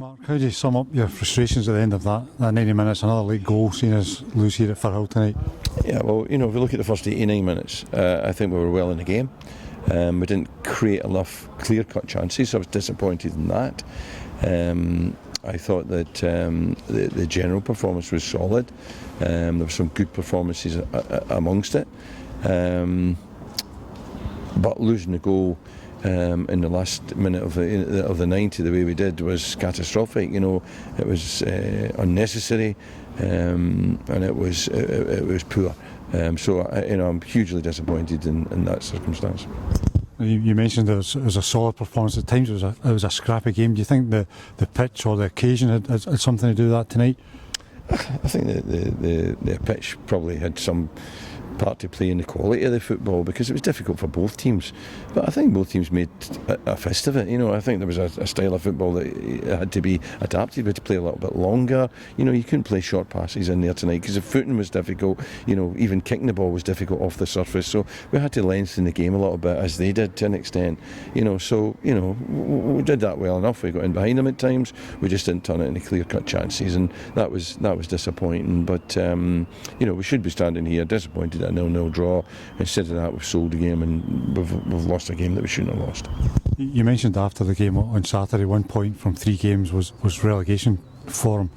Mark, how do you sum up your frustrations at the end of that 90 minutes, another late goal, seeing us lose here at Firhill tonight? Yeah, well, if we look at the first 89 minutes, I think we were well in the game. We didn't create enough clear-cut chances, so I was disappointed in that. I thought that the general performance was solid. There were some good performances amongst it. But losing the goal in the last minute of the 90 the way we did was catastrophic. It was unnecessary, and it was poor. So I'm hugely disappointed in that circumstance. You mentioned it was a solid performance. At times it was a scrappy game. Do you think the pitch or the occasion had something to do with that tonight? I think the pitch probably had some part to play in the quality of the football, because it was difficult for both teams, but I think both teams made a fist of it. I think there was a style of football that had to be adapted. We had to play a little bit longer. You couldn't play short passes in there tonight because the footing was difficult. Even kicking the ball was difficult off the surface, so we had to lengthen the game a little bit, as they did to an extent. So we did that well enough. We got in behind them at times. We just didn't turn it into clear-cut chances, and that was disappointing. But we should be standing here disappointed a 0-0 draw. Instead of that, we've sold the game, and we've lost a game that we shouldn't have lost. You mentioned after the game on Saturday, 1 point from 3 games was relegation for them.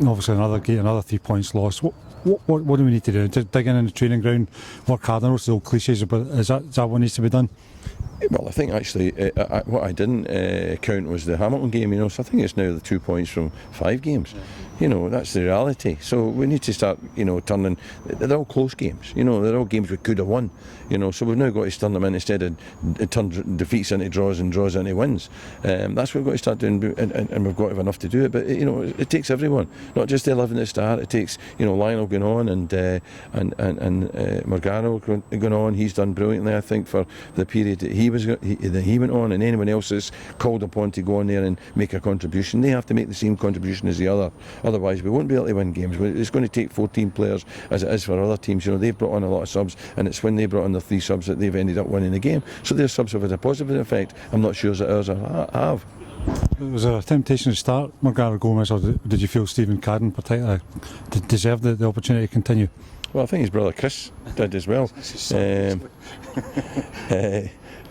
Obviously another 3 points lost. What do we need to do? Just dig in the training ground, work hard. I know it's the old cliches, but is that what needs to be done? Well, I think actually what I didn't count was the Hamilton game, so I think it's now the 2 points from 5 games. That's the reality. So we need to start, turning. They're all close games. They're all games we could have won. So we've now got to turn them in instead of turn defeats into draws and draws into wins. That's what we've got to start doing, and we've got to have enough to do it. But it takes everyone, not just the 11 at the start. It takes Lionel going on and Morgano going on. He's done brilliantly, I think, for the period that he went on, and anyone else is called upon to go on there and make a contribution. They have to make the same contribution as the other. Otherwise, we won't be able to win games. It's going to take 14 players, as it is for other teams. They've brought on a lot of subs, and it's when they brought on the 3 subs that they've ended up winning the game. So their subs have had a positive effect. I'm not sure that ours have. Was there a temptation to start Morgana Gomez, or did you feel Stephen Cadden particularly deserved the opportunity to continue? Well, I think his brother Chris did as well.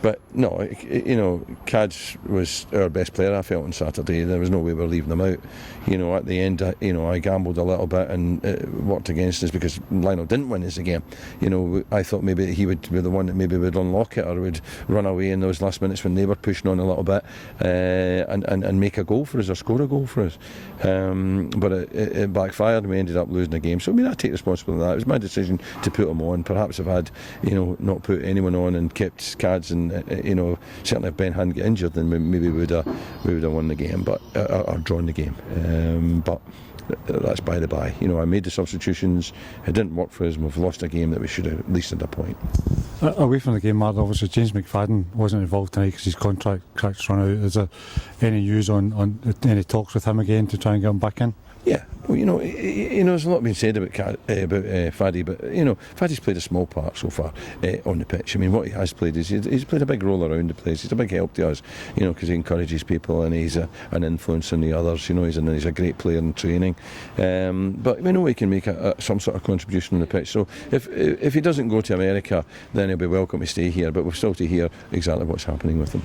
But no, Cads was our best player, I felt, on Saturday. There was no way we were leaving him out. At the end, I gambled a little bit, and it worked against us because Lionel didn't win us the game. I thought maybe he would be the one that maybe would unlock it, or would run away in those last minutes when they were pushing on a little bit, and make a goal for us, or score a goal for us. But it backfired, and we ended up losing the game. So I take responsibility for that. It was my decision to put him on. Perhaps if I'd not put anyone on and kept Cads, and certainly if Ben hadn't got injured, then maybe we would have won the game, but or drawn the game. But that's by the by. I made the substitutions. It didn't work for us, and we've lost a game that we should have at least had a point. Away from the game, Mark, obviously James McFadden wasn't involved tonight because his contract's run out. Is there any news on any talks with him again to try and get him back in? Yeah, well, there's a lot been said about Faddy, but Faddy's played a small part so far on the pitch. What he has played is he's played a big role around the place. He's a big help to us, because he encourages people, and he's an influence on the others. He's a great player in training. But we know he can make some sort of contribution on the pitch. So if he doesn't go to America, then he'll be welcome to stay here. But we've still to hear exactly what's happening with him.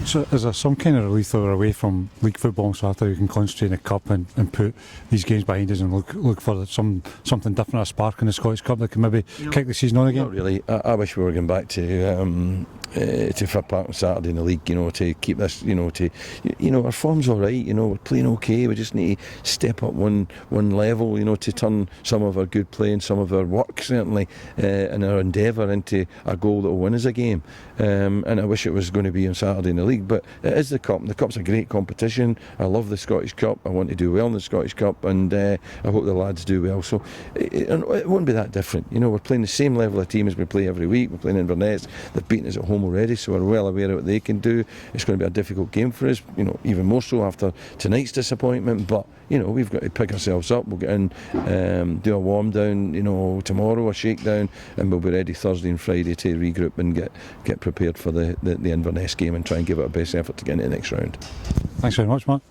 So is there some kind of relief that we're away from league football on Saturday? We can concentrate in the cup and put these games behind us and look for something different, a spark in the Scottish Cup that can maybe kick the season on again? Not really. I wish we were going back to Fir Park on Saturday in the league, to keep this, our form's all right, we're playing okay. We just need to step up one level, to turn some of our good play and some of our work, certainly, and our endeavour into a goal that will win us a game. And I wish it was going to be on Saturday in the league, but it is the Cup. The Cup's a great competition. I love the Scottish Cup. I want to do well in the Scottish Cup, and I hope the lads do well. So it won't be that different. We're playing the same level of team as we play every week. We're playing Inverness. They've beaten us at home already, so we're well aware of what they can do. It's going to be a difficult game for us, even more so after tonight's disappointment, but we've got to pick ourselves up. We'll get in, do a warm down, tomorrow, a shakedown, and we'll be ready Thursday and Friday to regroup and get prepared for the Inverness game and try and give it our best effort to get into the next round. Thanks very much, Mark.